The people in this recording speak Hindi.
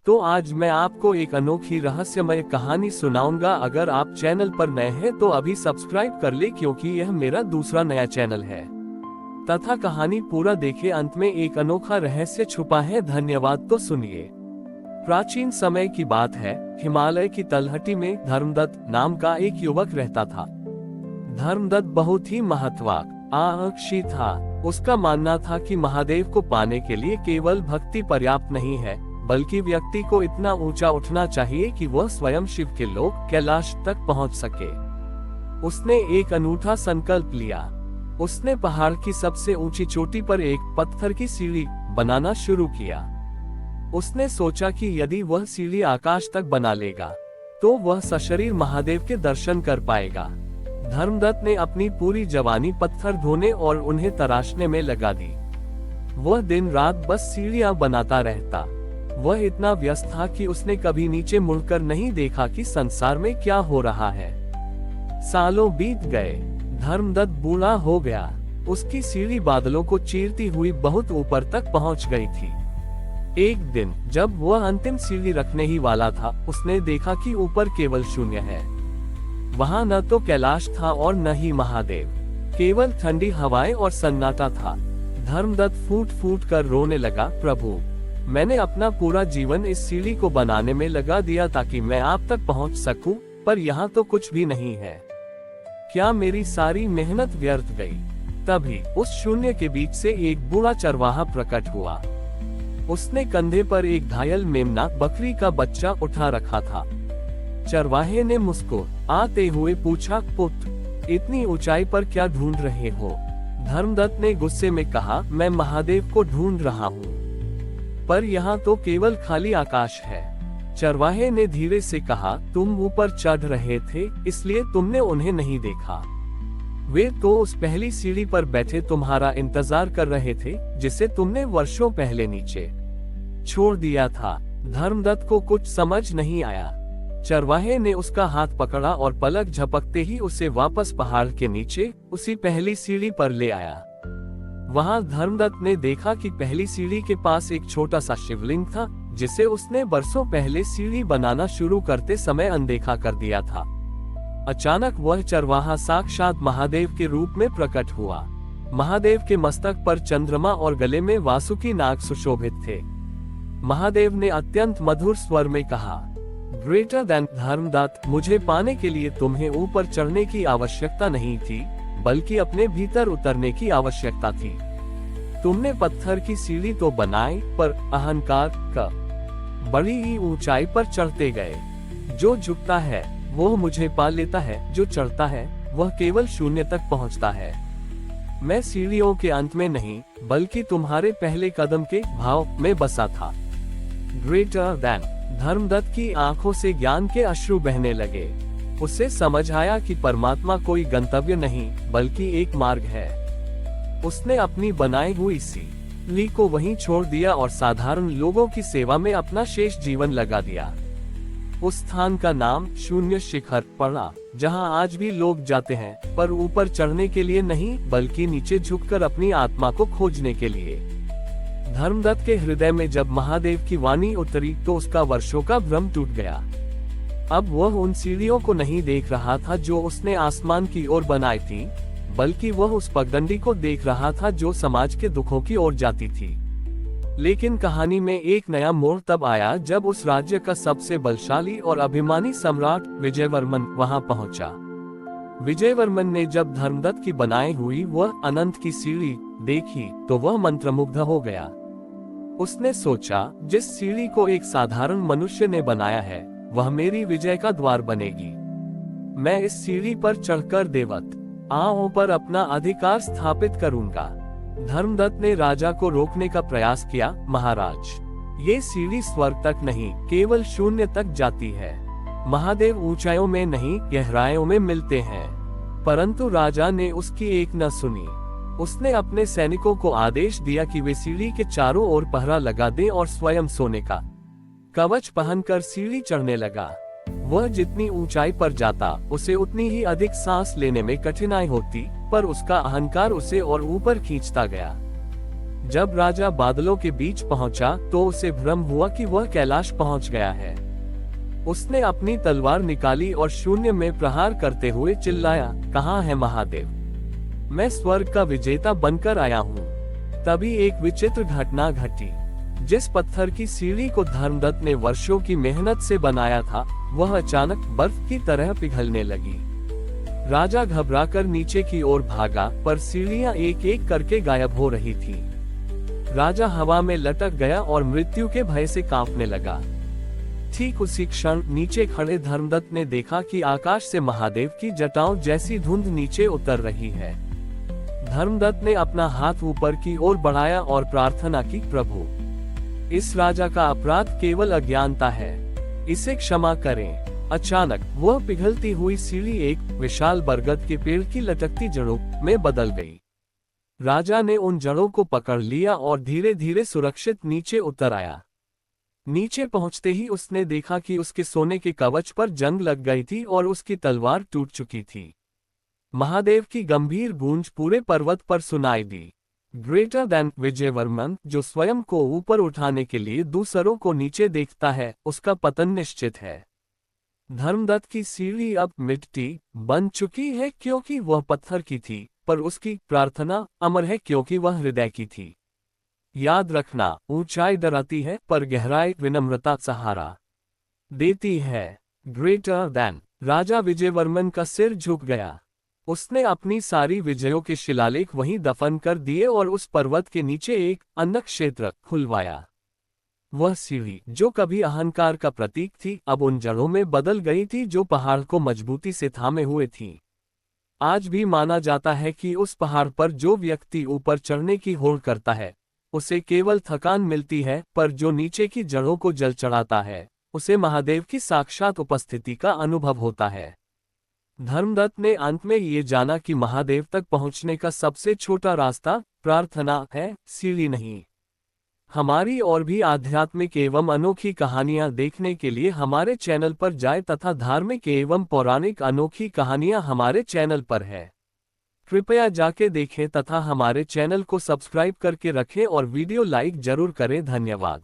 तो आज मैं आपको एक अनोखी रहस्यमय कहानी सुनाऊंगा। अगर आप चैनल पर नए हैं तो अभी सब्सक्राइब कर ले, क्योंकि यह मेरा दूसरा नया चैनल है। तथा कहानी पूरा देखे, अंत में एक अनोखा रहस्य छुपा है। धन्यवाद। तो सुनिए। प्राचीन समय की बात है। हिमालय की तलहटी में धर्मदत्त नाम का एक युवक रहता था। धर्मदत्त बहुत ही महत्वाकांक्षी था। उसका मानना था कि महादेव को पाने के लिए केवल भक्ति पर्याप्त नहीं है, बल्कि व्यक्ति को इतना ऊंचा उठना चाहिए कि वह स्वयं शिव के लोक कैलाश तक पहुंच सके। उसने एक अनूठा संकल्प लिया। उसने पहाड़ की सबसे ऊंची चोटी पर एक पत्थर की सीढ़ी बनाना शुरू किया। उसने सोचा कि यदि वह सीढ़ी आकाश तक बना लेगा तो वह सशरीर महादेव के दर्शन कर पाएगा। धर्मदत्त ने अपनी पूरी जवानी पत्थर ढोने और उन्हें तराशने में लगा दी। वह दिन रात बस सीढ़ियां बनाता रहता। वह इतना व्यस्त था कि उसने कभी नीचे मुड़कर नहीं देखा कि संसार में क्या हो रहा है। सालों बीत गए। धर्मदत्त बूढ़ा हो गया। उसकी सीढ़ी बादलों को चीरती हुई बहुत ऊपर तक पहुंच गई थी। एक दिन जब वह अंतिम सीढ़ी रखने ही वाला था, उसने देखा कि ऊपर केवल शून्य है। वहां न तो कैलाश था और न ही महादेव, केवल ठंडी हवाएं और सन्नाटा था। धर्मदत्त फूट फूट कर रोने लगा, प्रभु, मैंने अपना पूरा जीवन इस सीढ़ी को बनाने में लगा दिया ताकि मैं आप तक पहुंच सकूं, पर यहाँ तो कुछ भी नहीं है। क्या मेरी सारी मेहनत व्यर्थ गई? तभी उस शून्य के बीच से एक बूढ़ा चरवाहा प्रकट हुआ। उसने कंधे पर एक घायल मेमना बकरी का बच्चा उठा रखा था। चरवाहे ने मुस्कुराते हुए पूछा, पुत्र, इतनी ऊंचाई पर क्या ढूंढ रहे हो? धर्मदत्त ने गुस्से में कहा, मैं महादेव को ढूंढ रहा हूँ, पर यहाँ तो केवल खाली आकाश है। चरवाहे ने धीरे से कहा, तुम ऊपर चढ़ रहे थे, इसलिए तुमने उन्हें नहीं देखा। वे तो उस पहली सीढ़ी पर बैठे तुम्हारा इंतजार कर रहे थे, जिसे तुमने वर्षों पहले नीचे छोड़ दिया था। धर्मदत्त को कुछ समझ नहीं आया। चरवाहे ने उसका हाथ पकड़ा और पलक झपकते ही उसे वापस पहाड़ के नीचे उसी पहली सीढ़ी पर ले आया। वहां धर्मदत्त ने देखा कि पहली सीढ़ी के पास एक छोटा सा शिवलिंग था, जिसे उसने बरसों पहले सीढ़ी बनाना शुरू करते समय अनदेखा कर दिया था। अचानक वह चरवाहा साक्षात महादेव के रूप में प्रकट हुआ। महादेव के मस्तक पर चंद्रमा और गले में वासुकी नाग सुशोभित थे। महादेव ने अत्यंत मधुर स्वर में कहा, ग्रेटर देन धर्मदत्त, मुझे पाने के लिए तुम्हें ऊपर चढ़ने की आवश्यकता नहीं थी, बल्कि अपने भीतर उतरने की आवश्यकता थी। तुमने पत्थर की सीढ़ी तो बनाई, पर अहंकार का बड़ी ही ऊंचाई पर चढ़ते गए। जो झुकता है वो मुझे पा लेता है, जो चढ़ता है वह केवल शून्य तक पहुंचता है। मैं सीढ़ियों के अंत में नहीं, बल्कि तुम्हारे पहले कदम के भाव में बसा था। Greater than. धर्मदत्त की आंखों से ज्ञान के अश्रु बहने लगे। उसे समझ आया कि परमात्मा कोई गंतव्य नहीं, बल्कि एक मार्ग है। उसने अपनी बनाई हुई सीढ़ी को वहीं छोड़ दिया और साधारण लोगों की सेवा में अपना शेष जीवन लगा दिया। उस स्थान का नाम शून्य शिखर पड़ा, जहां आज भी लोग जाते हैं, पर ऊपर चढ़ने के लिए नहीं, बल्कि नीचे झुककर अपनी आत्मा को खोजने के लिए। धर्मदत्त के हृदय में जब महादेव की वाणी उतरी तो उसका वर्षों का भ्रम टूट गया। अब वह उन सीढ़ियों को नहीं देख रहा था जो उसने आसमान की ओर बनाई थी, बल्कि वह उस पगडंडी को देख रहा था जो समाज के दुखों की ओर जाती थी। लेकिन कहानी में एक नया मोड़ तब आया जब उस राज्य का सबसे बलशाली और अभिमानी सम्राट विजयवर्मन वहां पहुंचा। विजयवर्मन ने जब धर्मदत्त की बनाई हुई वह अनंत की सीढ़ी देखी तो वह मंत्रमुग्ध हो गया। उसने सोचा, जिस सीढ़ी को एक साधारण मनुष्य ने बनाया है, वह मेरी विजय का द्वार बनेगी। मैं इस सीढ़ी पर चढ़कर देवताओं पर अपना अधिकार स्थापित करूंगा। धर्मदत्त ने राजा को रोकने का प्रयास किया, महाराज, ये सीढ़ी स्वर्ग तक नहीं, केवल शून्य तक जाती है। महादेव ऊंचाइयों में नहीं, गहराइयों में मिलते हैं। परंतु राजा ने उसकी एक न सुनी। उसने अपने सैनिकों को आदेश दिया कि वे सीढ़ी के चारों ओर पहरा लगा दें और स्वयं सोने का कवच पहनकर सीढ़ी चढ़ने लगा। वह जितनी ऊंचाई पर जाता, उसे उतनी ही अधिक सांस लेने में कठिनाई होती, पर उसका अहंकार उसे और ऊपर खींचता गया। जब राजा बादलों के बीच पहुंचा तो उसे भ्रम हुआ कि वह कैलाश पहुंच गया है। उसने अपनी तलवार निकाली और शून्य में प्रहार करते हुए चिल्लाया, कहाँ है महादेव? मैं स्वर्ग का विजेता बनकर आया हूँ। तभी एक विचित्र घटना घटी। जिस पत्थर की सीढ़ी को धर्मदत्त ने वर्षों की मेहनत से बनाया था, वह अचानक बर्फ की तरह पिघलने लगी। राजा घबराकर नीचे की ओर भागा, पर सीढ़ियां एक एक करके गायब हो रही थी। राजा हवा में लटक गया और मृत्यु के भय से कांपने लगा। ठीक उसी क्षण नीचे खड़े धर्मदत्त ने देखा कि आकाश से महादेव की जटाओं जैसी धुंध नीचे उतर रही है। धर्मदत्त ने अपना हाथ ऊपर की ओर बढ़ाया और प्रार्थना की, प्रभु, इस राजा का अपराध केवल अज्ञानता है, इसे क्षमा करें। अचानक वह पिघलती हुई सीढ़ी एक विशाल बरगद के पेड़ की लटकती जड़ों में बदल गई। राजा ने उन जड़ों को पकड़ लिया और धीरे धीरे सुरक्षित नीचे उतर आया। नीचे पहुंचते ही उसने देखा कि उसके सोने के कवच पर जंग लग गई थी और उसकी तलवार टूट चुकी थी। महादेव की गंभीर गूंज पूरे पर्वत पर सुनाई दी। ग्रेटर देन विजयवर्मन, जो स्वयं को ऊपर उठाने के लिए दूसरों को नीचे देखता है, उसका पतन निश्चित है। धर्मदत्त की सीढ़ी अब मिट्टी बन चुकी है क्योंकि वह पत्थर की थी, पर उसकी प्रार्थना अमर है क्योंकि वह हृदय की थी। याद रखना, ऊंचाई डराती है पर गहराई विनम्रता सहारा देती है। Greater than. राजा विजयवर्मन का सिर झुक गया। उसने अपनी सारी विजयों के शिलालेख वहीं दफन कर दिए और उस पर्वत के नीचे एक अन्य क्षेत्र खुलवाया। वह सीढ़ी, जो कभी अहंकार का प्रतीक थी, अब उन जड़ों में बदल गई थी जो पहाड़ को मजबूती से थामे हुए थी। आज भी माना जाता है कि उस पहाड़ पर जो व्यक्ति ऊपर चढ़ने की होड़ करता है, उसे केवल थकान मिलती है, पर जो नीचे की जड़ों को जल चढ़ाता है, उसे महादेव की साक्षात उपस्थिति का अनुभव होता है। धर्मदत्त ने अंत में ये जाना कि महादेव तक पहुंचने का सबसे छोटा रास्ता प्रार्थना है, सीढ़ी नहीं। हमारी और भी आध्यात्मिक एवं अनोखी कहानियां देखने के लिए हमारे चैनल पर जाएं तथा धार्मिक एवं पौराणिक अनोखी कहानियां हमारे चैनल पर है। कृपया जाके देखें तथा हमारे चैनल को सब्सक्राइब करके रखें और वीडियो लाइक जरूर करें। धन्यवाद।